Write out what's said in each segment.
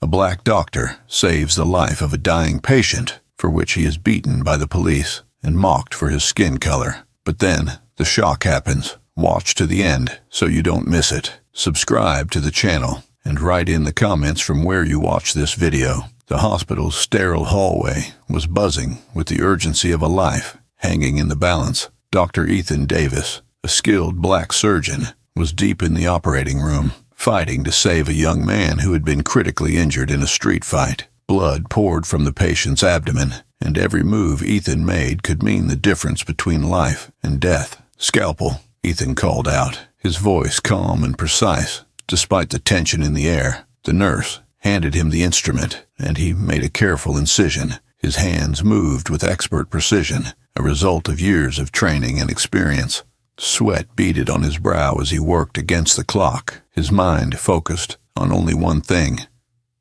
A black doctor saves the life of a dying patient for which he is beaten by the police and mocked for his skin color. But then, the shock happens. Watch to the end so you don't miss it. Subscribe to the channel and write in the comments from where you watch this video. The hospital's sterile hallway was buzzing with the urgency of a life hanging in the balance. Dr. Ethan Davis, a skilled black surgeon, was deep in the operating room, fighting to save a young man who had been critically injured in a street fight. Blood poured from the patient's abdomen, and every move Ethan made could mean the difference between life and death. "Scalpel," Ethan called out, his voice calm and precise, despite the tension in the air. The nurse handed him the instrument, and he made a careful incision. His hands moved with expert precision, a result of years of training and experience. Sweat beaded on his brow as he worked against the clock, his mind focused on only one thing: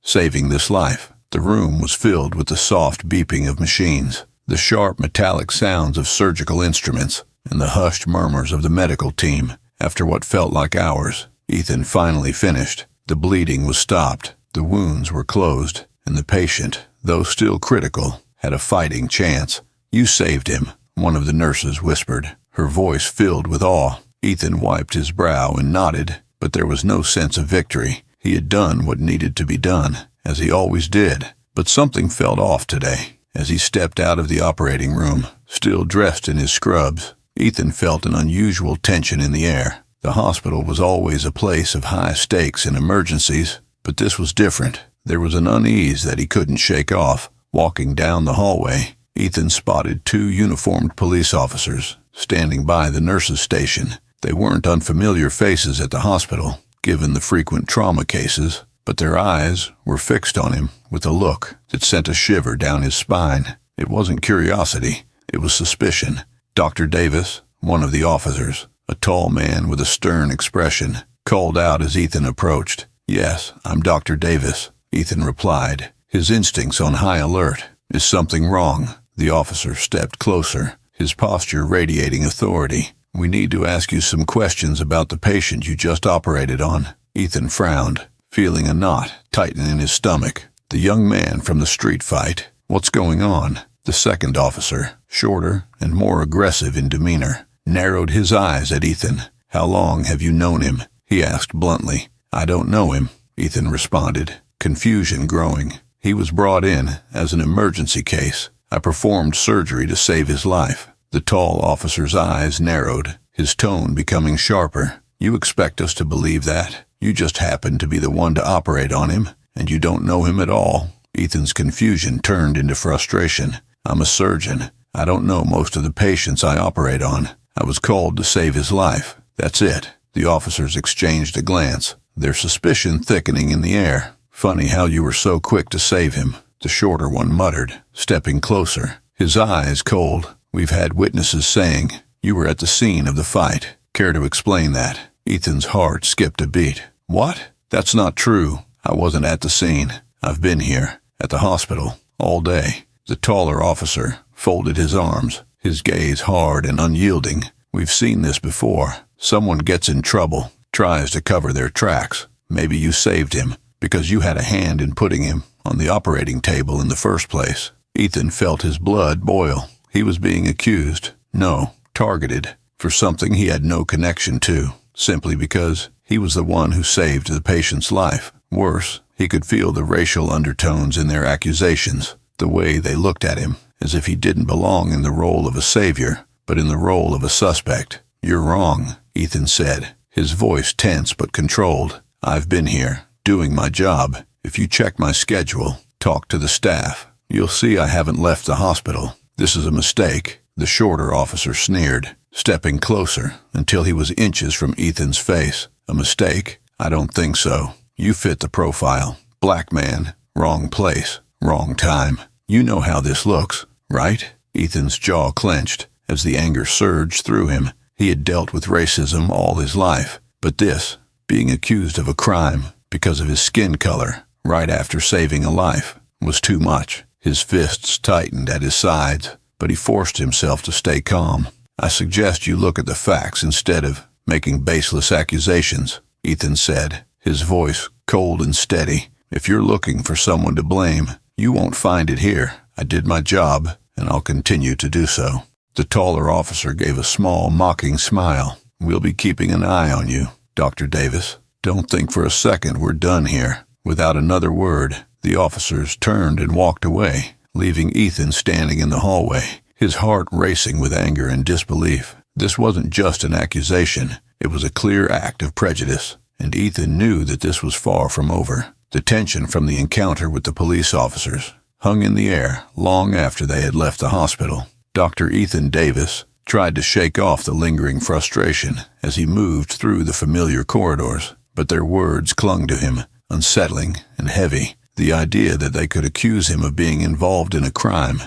saving this life. The room was filled with the soft beeping of machines, the sharp metallic sounds of surgical instruments, and the hushed murmurs of the medical team. After what felt like hours, Ethan finally finished. The bleeding was stopped, the wounds were closed, and the patient, though still critical, had a fighting chance. "You saved him," one of the nurses whispered, her voice filled with awe. Ethan wiped his brow and nodded, but there was no sense of victory. He had done what needed to be done, as he always did. But something felt off today. As he stepped out of the operating room, still dressed in his scrubs, Ethan felt an unusual tension in the air. The hospital was always a place of high stakes in emergencies, but this was different. There was an unease that he couldn't shake off. Walking down the hallway, Ethan spotted two uniformed police officers standing by the nurses' station. They weren't unfamiliar faces at the hospital, given the frequent trauma cases, but their eyes were fixed on him with a look that sent a shiver down his spine. It wasn't curiosity, it was suspicion. Dr. Davis, one of the officers, a tall man with a stern expression, called out as Ethan approached. "Yes, I'm Dr. Davis," Ethan replied, his instincts on high alert. "Is something wrong?" The officer stepped closer, his posture radiating authority. "We need to ask you some questions about the patient you just operated on." Ethan frowned, feeling a knot tighten in his stomach. "The young man from the street fight. What's going on?" The second officer, shorter and more aggressive in demeanor, narrowed his eyes at Ethan. "How long have you known him?" he asked bluntly. "I don't know him," Ethan responded, confusion growing. "He was brought in as an emergency case. I performed surgery to save his life." The tall officer's eyes narrowed, his tone becoming sharper. "You expect us to believe that? You just happened to be the one to operate on him, and you don't know him at all." Ethan's confusion turned into frustration. "I'm a surgeon. I don't know most of the patients I operate on. I was called to save his life. That's it." The officers exchanged a glance, their suspicion thickening in the air. "Funny how you were so quick to save him," the shorter one muttered, stepping closer, his eyes cold. "We've had witnesses saying you were at the scene of the fight. Care to explain that?" Ethan's heart skipped a beat. "What? That's not true. I wasn't at the scene. I've been here, at the hospital, all day." The taller officer folded his arms, his gaze hard and unyielding. "We've seen this before. Someone gets in trouble, tries to cover their tracks. Maybe you saved him, because you had a hand in putting him on the operating table in the first place." Ethan felt his blood boil. He was being accused, no, targeted, for something he had no connection to, simply because he was the one who saved the patient's life. Worse, he could feel the racial undertones in their accusations, the way they looked at him, as if he didn't belong in the role of a savior, but in the role of a suspect. "You're wrong," Ethan said, his voice tense but controlled. "I've been here, doing my job. If you check my schedule, talk to the staff, you'll see I haven't left the hospital. This is a mistake." The shorter officer sneered, stepping closer until he was inches from Ethan's face. "A mistake? I don't think so. You fit the profile. Black man, wrong place, wrong time. You know how this looks, right?" Ethan's jaw clenched as the anger surged through him. He had dealt with racism all his life, but this, being accused of a crime because of his skin color, right after saving a life, was too much. His fists tightened at his sides, but he forced himself to stay calm. "I suggest you look at the facts instead of making baseless accusations," Ethan said, his voice cold and steady. If you're looking for someone to blame, you won't find it here. I did my job, and I'll continue to do so." The taller officer gave a small, mocking smile. "We'll be keeping an eye on you, Dr. Davis. Don't think for a second we're done here." Without another word, the officers turned and walked away, leaving Ethan standing in the hallway, his heart racing with anger and disbelief. This wasn't just an accusation. It was a clear act of prejudice, and Ethan knew that this was far from over. The tension from the encounter with the police officers hung in the air long after they had left the hospital. Dr. Ethan Davis tried to shake off the lingering frustration as he moved through the familiar corridors, but their words clung to him, unsettling and heavy. The idea that they could accuse him of being involved in a crime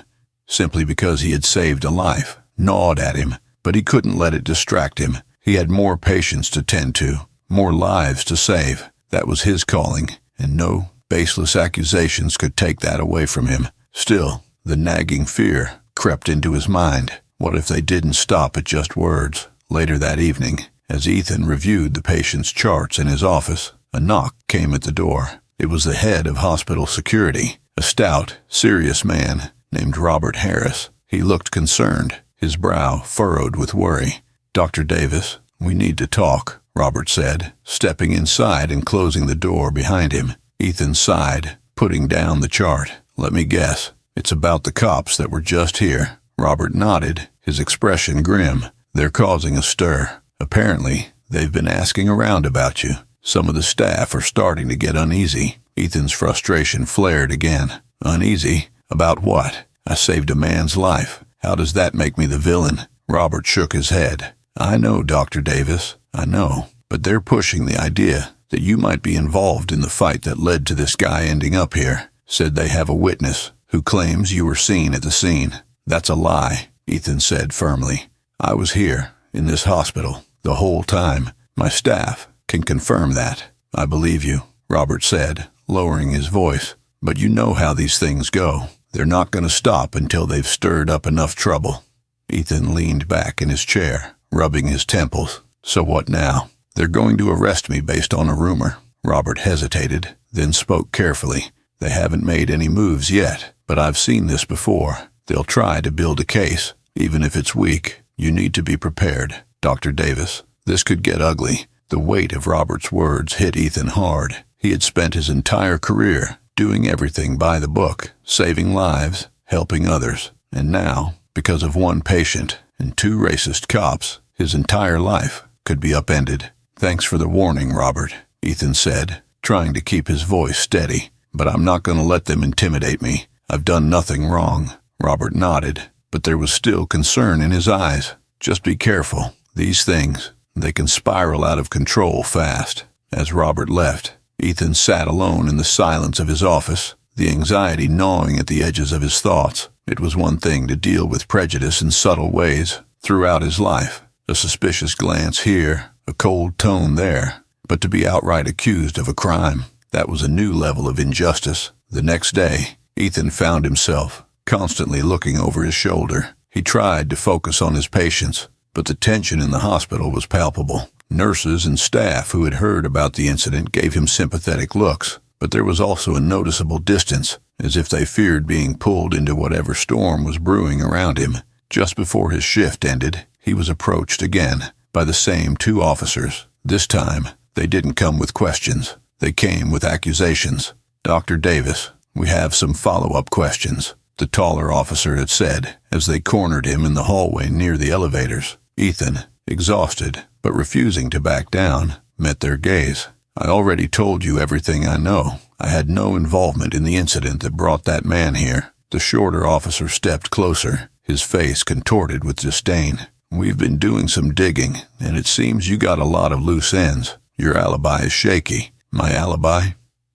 simply because he had saved a life gnawed at him, but he couldn't let it distract him. He had more patients to tend to, more lives to save. That was his calling, and no baseless accusations could take that away from him. Still, the nagging fear crept into his mind. What if they didn't stop at just words? Later that evening, as Ethan reviewed the patient's charts in his office, a knock came at the door. It was the head of hospital security, a stout, serious man named Robert Harris. He looked concerned, his brow furrowed with worry. "Dr. Davis, we need to talk," Robert said, stepping inside and closing the door behind him. Ethan sighed, putting down the chart. "Let me guess. It's about the cops that were just here." Robert nodded, his expression grim. "They're causing a stir. Apparently, they've been asking around about you. Some of the staff are starting to get uneasy." Ethan's frustration flared again. "Uneasy? About what? I saved a man's life. How does that make me the villain?" Robert shook his head. "I know, Dr. Davis, I know. But they're pushing the idea that you might be involved in the fight that led to this guy ending up here. Said they have a witness who claims you were seen at the scene." "That's a lie," Ethan said firmly. "I was here, in this hospital, the whole time. My staff can confirm that." "I believe you," Robert said, lowering his voice. "But you know how these things go. They're not going to stop until they've stirred up enough trouble." Ethan leaned back in his chair, rubbing his temples. "So what now?" "They're going to arrest me based on a rumor." Robert hesitated, then spoke carefully. "They haven't made any moves yet, but I've seen this before. They'll try to build a case, even if it's weak. You need to be prepared, Dr. Davis. This could get ugly." The weight of Robert's words hit Ethan hard. He had spent his entire career doing everything by the book, saving lives, helping others. And now, because of one patient and two racist cops, his entire life could be upended. "Thanks for the warning, Robert," Ethan said, trying to keep his voice steady. "But I'm not going to let them intimidate me. I've done nothing wrong." Robert nodded, but there was still concern in his eyes. "Just be careful. These things, they can spiral out of control fast." As Robert left, Ethan sat alone in the silence of his office, the anxiety gnawing at the edges of his thoughts. It was one thing to deal with prejudice in subtle ways throughout his life, a suspicious glance here, a cold tone there, but to be outright accused of a crime, that was a new level of injustice. The next day, Ethan found himself constantly looking over his shoulder. He tried to focus on his patients, but the tension in the hospital was palpable. Nurses and staff who had heard about the incident gave him sympathetic looks, but there was also a noticeable distance, as if they feared being pulled into whatever storm was brewing around him. Just before his shift ended, he was approached again by the same two officers. This time, they didn't come with questions. They came with accusations. "Dr. Davis, we have some follow-up questions," the taller officer had said, as they cornered him in the hallway near the elevators. Ethan, exhausted but refusing to back down, met their gaze. "I already told you everything I know. I had no involvement in the incident that brought that man here." The shorter officer stepped closer, his face contorted with disdain. "We've been doing some digging, and it seems you got a lot of loose ends. Your alibi is shaky." "My alibi?"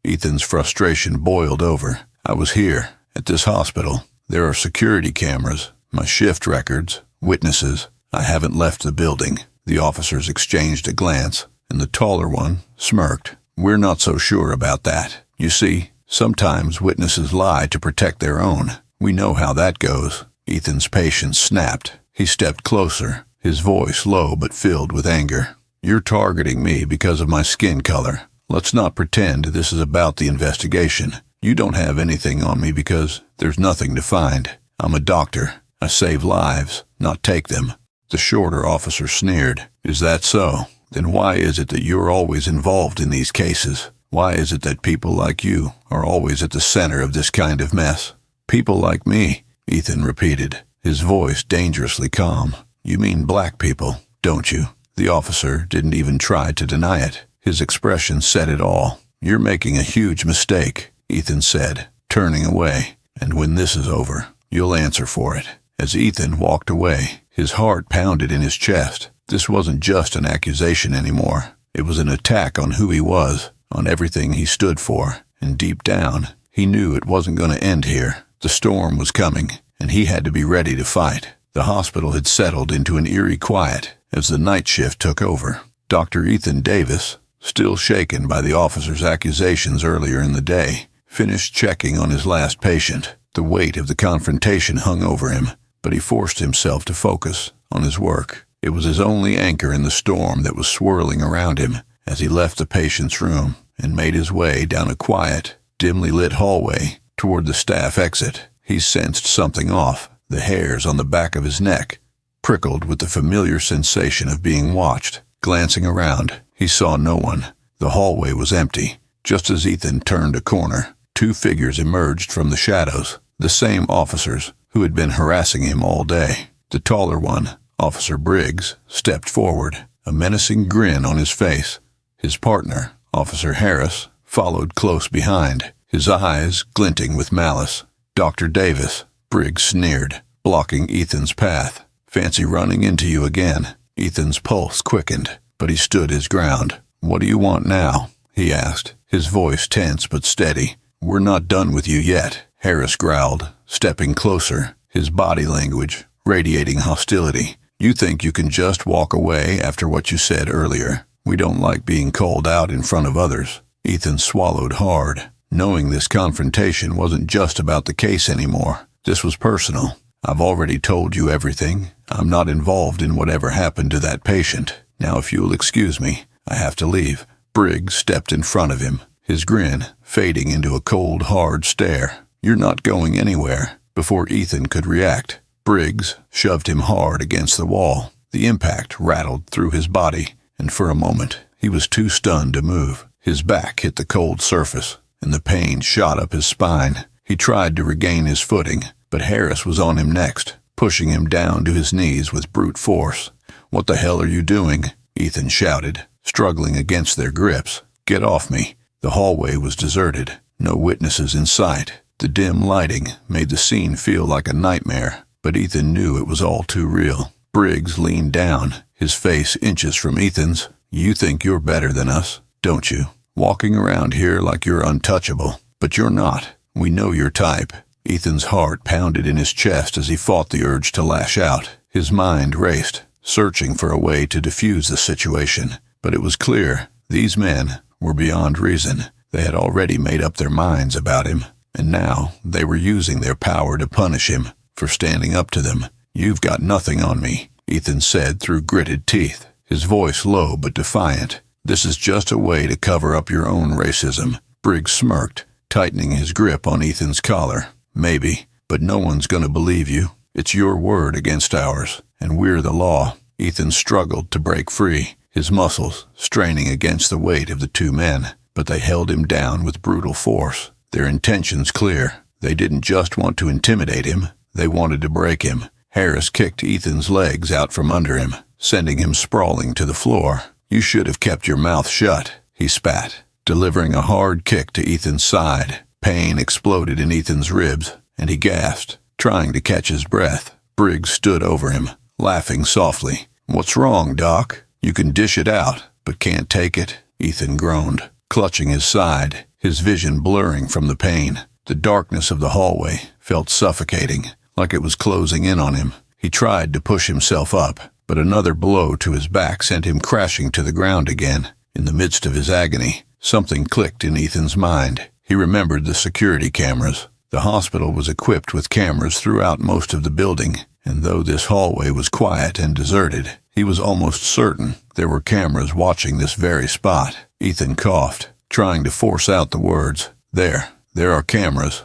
Ethan's frustration boiled over. "I was here, at this hospital. There are security cameras, my shift records, witnesses. I haven't left the building." The officers exchanged a glance, and the taller one smirked. "We're not so sure about that. You see, sometimes witnesses lie to protect their own. We know how that goes." Ethan's patience snapped. He stepped closer, his voice low but filled with anger. "You're targeting me because of my skin color. let's not pretend this is about the investigation. You don't have anything on me because there's nothing to find. I'm a doctor. I save lives, not take them." The shorter officer sneered. "Is that so? Then why is it that you're always involved in these cases? Why is it that people like you are always at the center of this kind of mess?" "People like me," Ethan repeated, his voice dangerously calm. "You mean black people, don't you?" The officer didn't even try to deny it. His expression said it all. "You're making a huge mistake," Ethan said, turning away. "And when this is over, you'll answer for it." As Ethan walked away, his heart pounded in his chest. This wasn't just an accusation anymore. It was an attack on who he was, on everything he stood for. And deep down, he knew it wasn't going to end here. The storm was coming, and he had to be ready to fight. The hospital had settled into an eerie quiet as the night shift took over. Dr. Ethan Davis, still shaken by the officer's accusations earlier in the day, finished checking on his last patient. The weight of the confrontation hung over him, but he forced himself to focus on his work. It was his only anchor in the storm that was swirling around him as he left the patient's room and made his way down a quiet, dimly lit hallway toward the staff exit. He sensed something off. The hairs on the back of his neck prickled with the familiar sensation of being watched. Glancing around, he saw no one. The hallway was empty. Just as Ethan turned a corner, two figures emerged from the shadows, the same officers who had been harassing him all day. The taller one, Officer Briggs, stepped forward, a menacing grin on his face. His partner, Officer Harris, followed close behind, his eyes glinting with malice. "Dr. Davis," Briggs sneered, blocking Ethan's path. "Fancy running into you again." Ethan's pulse quickened, but he stood his ground. "What do you want now?" he asked, his voice tense but steady. "We're not done with you yet," Harris growled, stepping closer, his body language radiating hostility. "You think you can just walk away after what you said earlier. We don't like being called out in front of others." Ethan swallowed hard, knowing this confrontation wasn't just about the case anymore. This was personal. "I've already told you everything. I'm not involved in whatever happened to that patient. Now if you'll excuse me, I have to leave." Briggs stepped in front of him, his grin fading into a cold, hard stare. "You're not going anywhere." Before Ethan could react, Briggs shoved him hard against the wall. The impact rattled through his body, and for a moment, he was too stunned to move. His back hit the cold surface, and the pain shot up his spine. He tried to regain his footing, but Harris was on him next, pushing him down to his knees with brute force. "What the hell are you doing?" Ethan shouted, struggling against their grips. "Get off me." The hallway was deserted, no witnesses in sight. The dim lighting made the scene feel like a nightmare, but Ethan knew it was all too real. Briggs leaned down, his face inches from Ethan's. "You think you're better than us, don't you? Walking around here like you're untouchable. But you're not. We know your type." Ethan's heart pounded in his chest as he fought the urge to lash out. His mind raced, searching for a way to defuse the situation. But it was clear, these men were beyond reason. They had already made up their minds about him, and now they were using their power to punish him for standing up to them. "You've got nothing on me," Ethan said through gritted teeth, his voice low but defiant. "This is just a way to cover up your own racism." Briggs smirked, tightening his grip on Ethan's collar. "Maybe, but no one's going to believe you. It's your word against ours, and we're the law." Ethan struggled to break free, his muscles straining against the weight of the two men, but they held him down with brutal force. Their intentions clear. They didn't just want to intimidate him, they wanted to break him. Harris kicked Ethan's legs out from under him, sending him sprawling to the floor. "You should have kept your mouth shut," he spat, delivering a hard kick to Ethan's side. Pain exploded in Ethan's ribs, and he gasped, trying to catch his breath. Briggs stood over him, laughing softly. "What's wrong, Doc? You can dish it out, but can't take it," Ethan groaned, clutching his side, his vision blurring from the pain. The darkness of the hallway felt suffocating, like it was closing in on him. He tried to push himself up, but another blow to his back sent him crashing to the ground again. In the midst of his agony, something clicked in Ethan's mind. He remembered the security cameras. The hospital was equipped with cameras throughout most of the building, and though this hallway was quiet and deserted, he was almost certain there were cameras watching this very spot. Ethan coughed, trying to force out the words. There are cameras."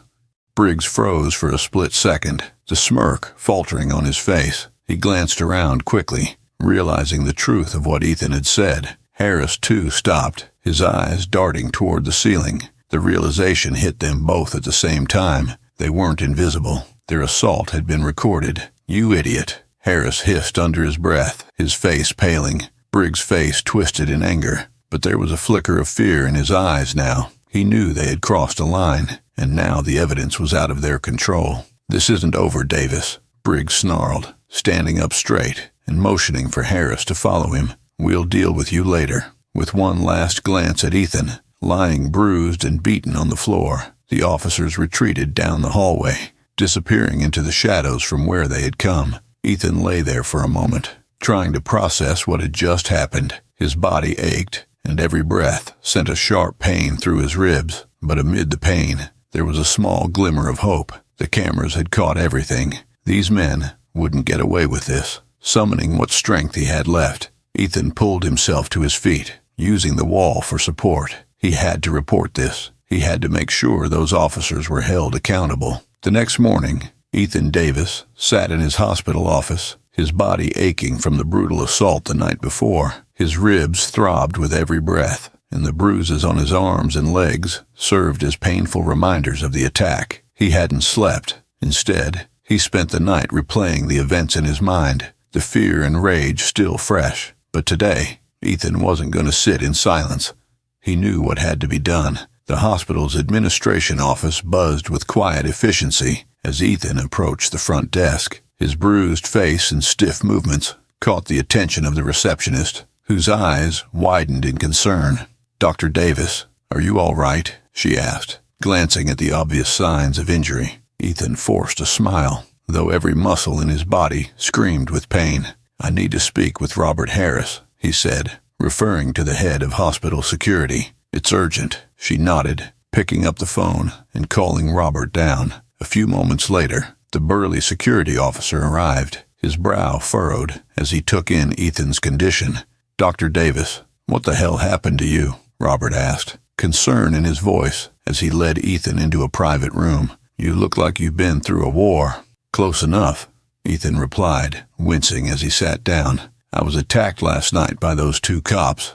Briggs froze for a split second, the smirk faltering on his face. He glanced around quickly, realizing the truth of what Ethan had said. Harris, too, stopped, his eyes darting toward the ceiling. The realization hit them both at the same time. They weren't invisible. Their assault had been recorded. "You idiot," Harris hissed under his breath, his face paling. Briggs' face twisted in anger, but there was a flicker of fear in his eyes now. He knew they had crossed a line, and now the evidence was out of their control. "This isn't over, Davis," Briggs snarled, standing up straight and motioning for Harris to follow him. "We'll deal with you later." With one last glance at Ethan, lying bruised and beaten on the floor, the officers retreated down the hallway, disappearing into the shadows from where they had come. Ethan lay there for a moment, trying to process what had just happened. His body ached, and every breath sent a sharp pain through his ribs. But amid the pain, there was a small glimmer of hope. The cameras had caught everything. These men wouldn't get away with this. Summoning what strength he had left, Ethan pulled himself to his feet, using the wall for support. He had to report this. He had to make sure those officers were held accountable. The next morning, Ethan Davis sat in his hospital office, his body aching from the brutal assault the night before. His ribs throbbed with every breath, and the bruises on his arms and legs served as painful reminders of the attack. He hadn't slept. Instead, he spent the night replaying the events in his mind, the fear and rage still fresh. But today, Ethan wasn't going to sit in silence. He knew what had to be done. The hospital's administration office buzzed with quiet efficiency as Ethan approached the front desk. His bruised face and stiff movements caught the attention of the receptionist, whose eyes widened in concern. "Dr. Davis, are you all right?" she asked, glancing at the obvious signs of injury. Ethan forced a smile, though every muscle in his body screamed with pain. "I need to speak with Robert Harris," he said, referring to the head of hospital security. "It's urgent." She nodded, picking up the phone and calling Robert down. A few moments later, the burly security officer arrived, his brow furrowed as he took in Ethan's condition. "Dr. Davis, what the hell happened to you?" Robert asked, concern in his voice as he led Ethan into a private room. "You look like you've been through a war." "Close enough," Ethan replied, wincing as he sat down. "I was attacked last night by those two cops,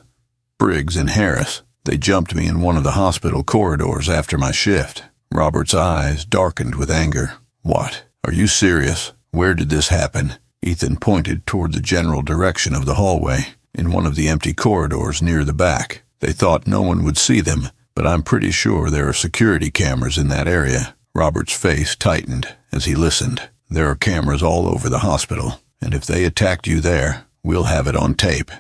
Briggs and Harris. They jumped me in one of the hospital corridors after my shift." Robert's eyes darkened with anger. "What? Are you serious? Where did this happen?" Ethan pointed toward the general direction of the hallway, in one of the empty corridors near the back. "They thought no one would see them, but I'm pretty sure there are security cameras in that area." Robert's face tightened as he listened. "There are cameras all over the hospital, and if they attacked you there, we'll have it on tape."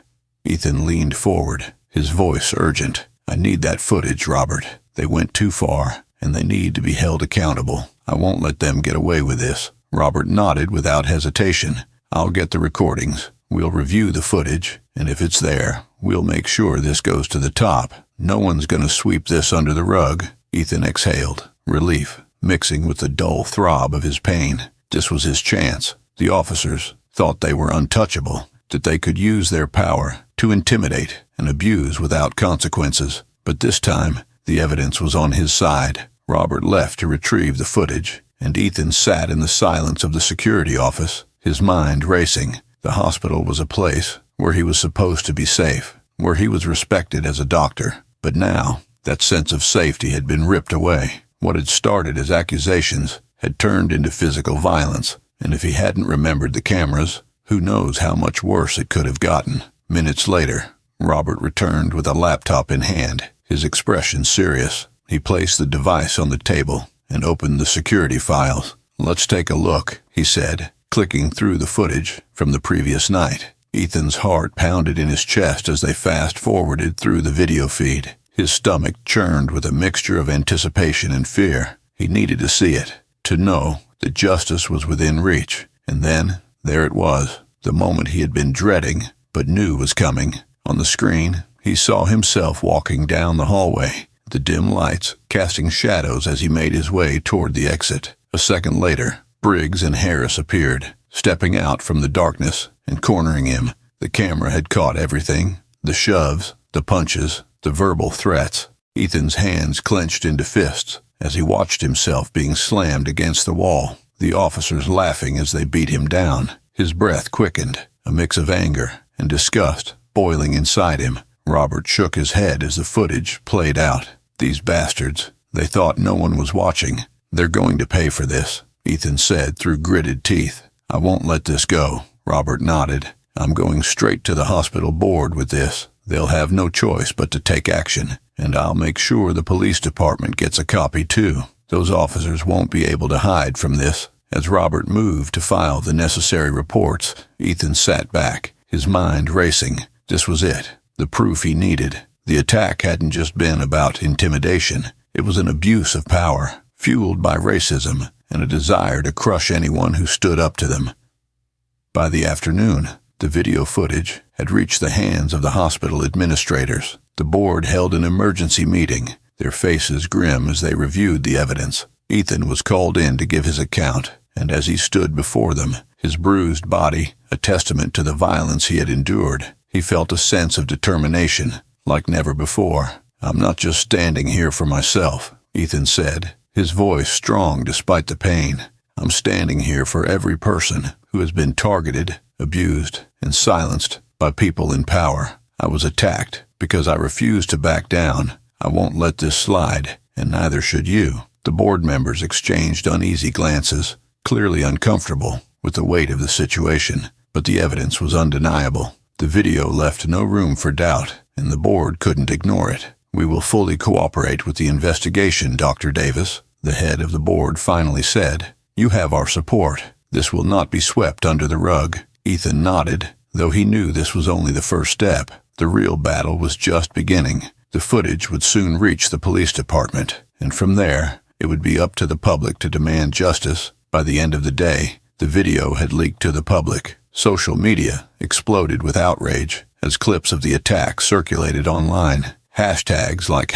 Ethan leaned forward, his voice urgent. "I need that footage, Robert. They went too far, and they need to be held accountable. I won't let them get away with this." Robert nodded without hesitation. "I'll get the recordings. We'll review the footage, and if it's there, we'll make sure this goes to the top. No one's going to sweep this under the rug." Ethan exhaled, relief mixing with the dull throb of his pain. This was his chance. The officers thought they were untouchable, that they could use their power to intimidate and abuse without consequences. But this time, the evidence was on his side. Robert left to retrieve the footage, and Ethan sat in the silence of the security office, his mind racing. The hospital was a place where he was supposed to be safe, where he was respected as a doctor. But now, that sense of safety had been ripped away. What had started as accusations had turned into physical violence, and if he hadn't remembered the cameras, who knows how much worse it could have gotten. Minutes later, Robert returned with a laptop in hand, his expression serious. He placed the device on the table and opened the security files. "Let's take a look," he said, clicking through the footage from the previous night. Ethan's heart pounded in his chest as they fast-forwarded through the video feed. His stomach churned with a mixture of anticipation and fear. He needed to see it, to know that justice was within reach. And then, there it was, the moment he had been dreading, but knew was coming. On the screen, he saw himself walking down the hallway, the dim lights casting shadows as he made his way toward the exit. A second later, Briggs and Harris appeared, stepping out from the darkness and cornering him. The camera had caught everything, the shoves, the punches, the verbal threats. Ethan's hands clenched into fists as he watched himself being slammed against the wall, the officers laughing as they beat him down. His breath quickened, a mix of anger and disgust boiling inside him. Robert shook his head as the footage played out. These bastards, they thought no one was watching. They're going to pay for this, Ethan said through gritted teeth. I won't let this go. Robert nodded. I'm going straight to the hospital board with this. They'll have no choice but to take action, and I'll make sure the police department gets a copy too. Those officers won't be able to hide from this. As Robert moved to file the necessary reports, Ethan sat back, his mind racing. This was it, the proof he needed. The attack hadn't just been about intimidation. It was an abuse of power, fueled by racism and a desire to crush anyone who stood up to them. By the afternoon, the video footage had reached the hands of the hospital administrators. The board held an emergency meeting, their faces grim as they reviewed the evidence. Ethan was called in to give his account, and as he stood before them, his bruised body a testament to the violence he had endured, he felt a sense of determination like never before. I'm not just standing here for myself, Ethan said, his voice strong despite the pain. I'm standing here for every person who has been targeted, abused, and silenced by people in power. I was attacked because I refused to back down. I won't let this slide, and neither should you. The board members exchanged uneasy glances, clearly uncomfortable with the weight of the situation, but the evidence was undeniable. The video left no room for doubt, and the board couldn't ignore it. We will fully cooperate with the investigation, Dr. Davis, the head of the board finally said. You have our support. This will not be swept under the rug. Ethan nodded, though he knew this was only the first step. The real battle was just beginning. The footage would soon reach the police department, and from there, it would be up to the public to demand justice. By the end of the day, the video had leaked to the public. Social media exploded with outrage as clips of the attack circulated online. Hashtags like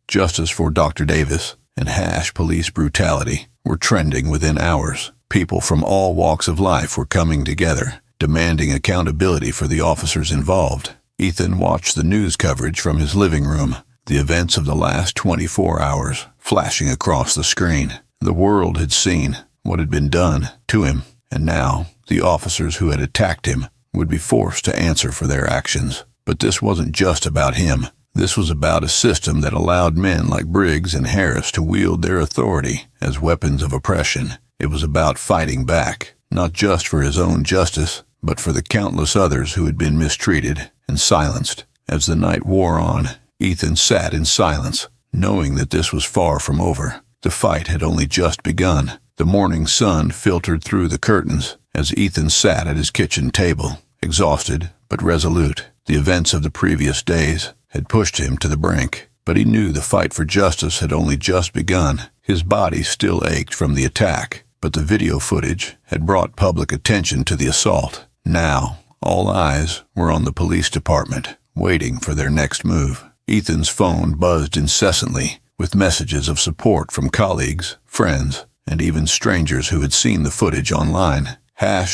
#Justice for Dr. Davis and #Police Brutality were trending within hours. People from all walks of life were coming together, demanding accountability for the officers involved. Ethan watched the news coverage from his living room, the events of the last 24 hours flashing across the screen. The world had seen what had been done to him, and now the officers who had attacked him would be forced to answer for their actions. But this wasn't just about him. This was about a system that allowed men like Briggs and Harris to wield their authority as weapons of oppression. It was about fighting back, not just for his own justice, but for the countless others who had been mistreated and silenced. As the night wore on, Ethan sat in silence, knowing that this was far from over. The fight had only just begun. The morning sun filtered through the curtains as Ethan sat at his kitchen table, exhausted but resolute. The events of the previous days had pushed him to the brink, but he knew the fight for justice had only just begun. His body still ached from the attack, but the video footage had brought public attention to the assault. Now, all eyes were on the police department, waiting for their next move. Ethan's phone buzzed incessantly with messages of support from colleagues, friends, and even strangers who had seen the footage online.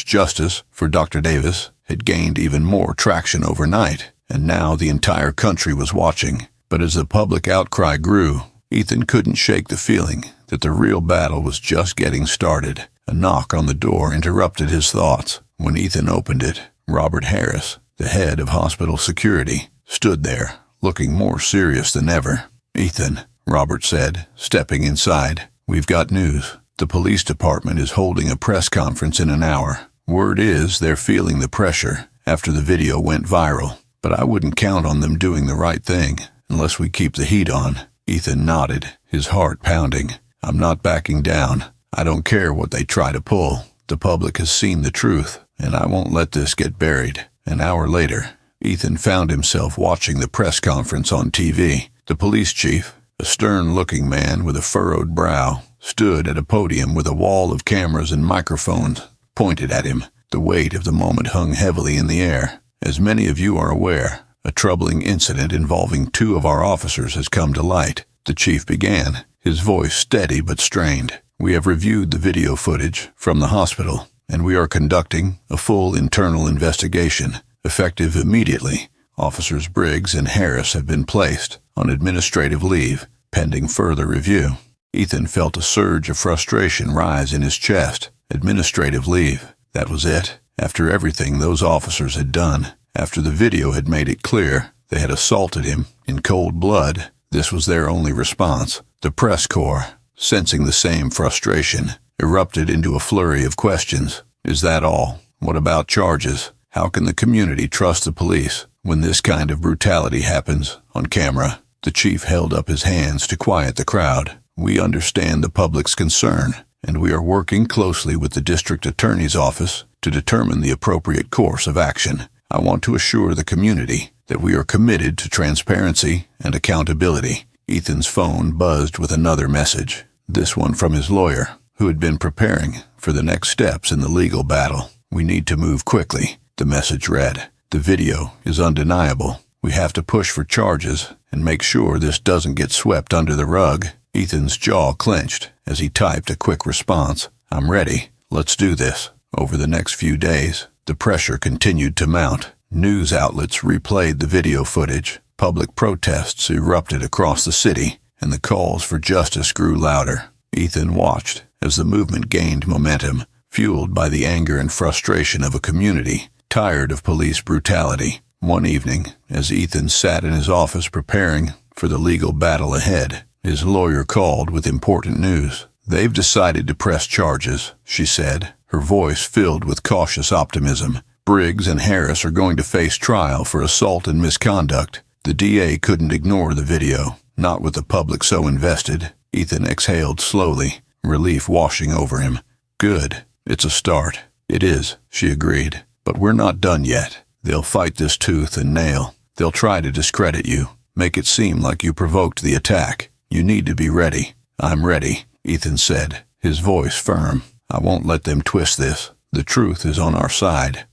#Justice for Dr. Davis had gained even more traction overnight, and now the entire country was watching. But as the public outcry grew, Ethan couldn't shake the feeling that the real battle was just getting started. A knock on the door interrupted his thoughts. When Ethan opened it, Robert Harris, the head of hospital security, stood there, looking more serious than ever. "Ethan," Robert said, stepping inside, "we've got news. The police department is holding a press conference in an hour. Word is they're feeling the pressure after the video went viral. But I wouldn't count on them doing the right thing unless we keep the heat on." Ethan nodded, his heart pounding. "I'm not backing down. I don't care what they try to pull. The public has seen the truth, and I won't let this get buried." An hour later, Ethan found himself watching the press conference on TV. The police chief, a stern-looking man with a furrowed brow, stood at a podium with a wall of cameras and microphones pointed at him. The weight of the moment hung heavily in the air. "As many of you are aware, a troubling incident involving 2 of our officers has come to light," the chief began, his voice steady but strained. "We have reviewed the video footage from the hospital, and we are conducting a full internal investigation, effective immediately. Officers Briggs and Harris have been placed on administrative leave, pending further review. Ethan felt a surge of frustration rise in his chest. Administrative leave. That was it. After everything those officers had done, after the video had made it clear they had assaulted him in cold blood, this was their only response. The press corps, sensing the same frustration, erupted into a flurry of questions. Is that all? What about charges? How can the community trust the police when this kind of brutality happens on camera? The chief held up his hands to quiet the crowd. We understand the public's concern, and we are working closely with the district attorney's office to determine the appropriate course of action. I want to assure the community that we are committed to transparency and accountability. Ethan's phone buzzed with another message, this one from his lawyer, who had been preparing for the next steps in the legal battle. We need to move quickly, the message read. The video is undeniable. We have to push for charges and make sure this doesn't get swept under the rug. Ethan's jaw clenched as he typed a quick response. I'm ready. Let's do this. Over the next few days, the pressure continued to mount. News outlets replayed the video footage. Public protests erupted across the city, and the calls for justice grew louder. Ethan watched as the movement gained momentum, fueled by the anger and frustration of a community tired of police brutality. One evening, as Ethan sat in his office preparing for the legal battle ahead, his lawyer called with important news. They've decided to press charges, she said, her voice filled with cautious optimism. Briggs and Harris are going to face trial for assault and misconduct. The DA couldn't ignore the video, not with the public so invested. Ethan exhaled slowly, relief washing over him. Good. It's a start. It is, she agreed. But we're not done yet. They'll fight this tooth and nail. They'll try to discredit you, make it seem like you provoked the attack. You need to be ready. I'm ready, Ethan said, his voice firm. I won't let them twist this. The truth is on our side.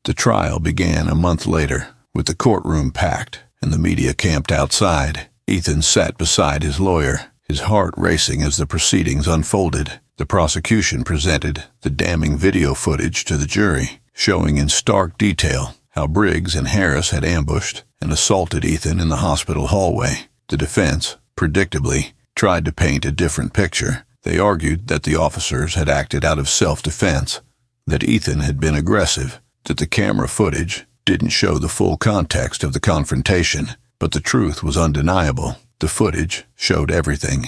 The trial began a month later, with the courtroom packed and the media camped outside. Ethan sat beside his lawyer, his heart racing as the proceedings unfolded. The prosecution presented the damning video footage to the jury, showing in stark detail how Briggs and Harris had ambushed and assaulted Ethan in the hospital hallway. The defense, predictably, tried to paint a different picture. They argued that the officers had acted out of self-defense, that Ethan had been aggressive, that the camera footage didn't show the full context of the confrontation. But the truth was undeniable. The footage showed everything.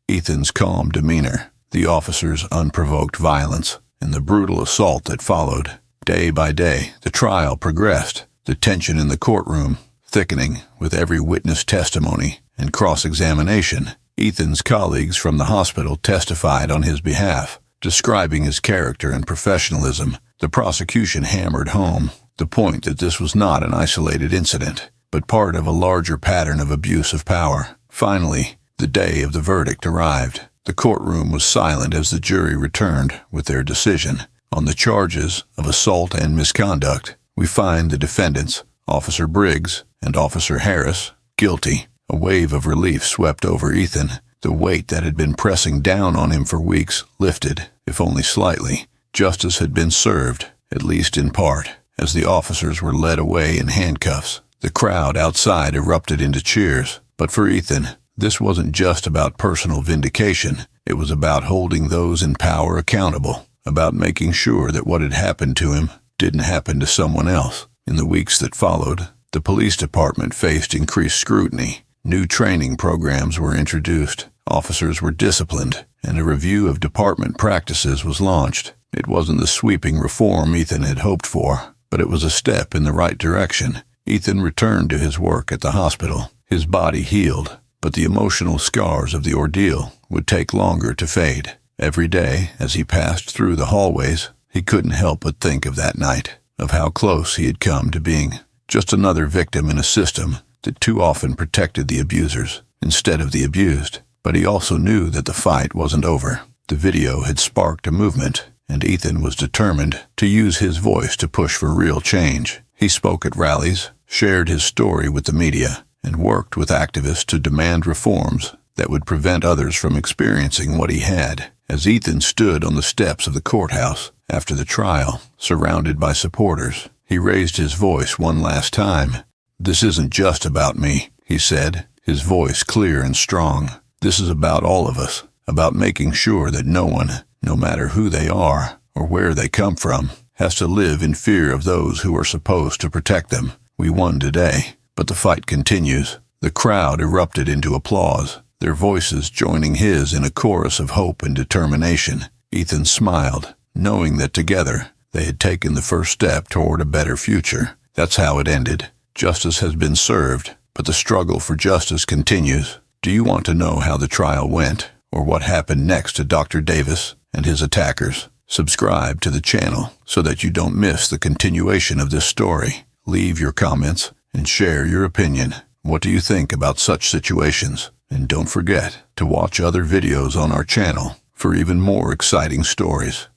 Ethan's calm demeanor, the officers' unprovoked violence, and the brutal assault that followed. Day by day, the trial progressed, the tension in the courtroom thickening with every witness testimony and cross-examination. Ethan's colleagues from the hospital testified on his behalf, describing his character and professionalism. The prosecution hammered home the point that this was not an isolated incident, but part of a larger pattern of abuse of power. Finally, the day of the verdict arrived. The courtroom was silent as the jury returned with their decision. On the charges of assault and misconduct, we find the defendants, Officer Briggs and Officer Harris, guilty. A wave of relief swept over Ethan. The weight that had been pressing down on him for weeks lifted, if only slightly. Justice had been served, at least in part. As the officers were led away in handcuffs, the crowd outside erupted into cheers. But for Ethan, this wasn't just about personal vindication. It was about holding those in power accountable, about making sure that what had happened to him didn't happen to someone else. In the weeks that followed, the police department faced increased scrutiny. New training programs were introduced, officers were disciplined, and a review of department practices was launched. It wasn't the sweeping reform Ethan had hoped for, but it was a step in the right direction. Ethan returned to his work at the hospital. His body healed, but the emotional scars of the ordeal would take longer to fade. Every day, as he passed through the hallways, he couldn't help but think of that night, of how close he had come to being just another victim in a system that too often protected the abusers instead of the abused. But he also knew that the fight wasn't over. The video had sparked a movement, and Ethan was determined to use his voice to push for real change. He spoke at rallies, shared his story with the media, and worked with activists to demand reforms that would prevent others from experiencing what he had. As Ethan stood on the steps of the courthouse after the trial, surrounded by supporters, he raised his voice one last time. "This isn't just about me," he said, his voice clear and strong. "This is about all of us, about making sure that no one, no matter who they are or where they come from, has to live in fear of those who are supposed to protect them. We won today, but the fight continues." The crowd erupted into applause, their voices joining his in a chorus of hope and determination. Ethan smiled, knowing that together they had taken the first step toward a better future. That's how it ended. Justice has been served, but the struggle for justice continues. Do you want to know how the trial went, or what happened next to Dr. Davis and his attackers? Subscribe to the channel so that you don't miss the continuation of this story. Leave your comments and share your opinion. What do you think about such situations? And don't forget to watch other videos on our channel for even more exciting stories.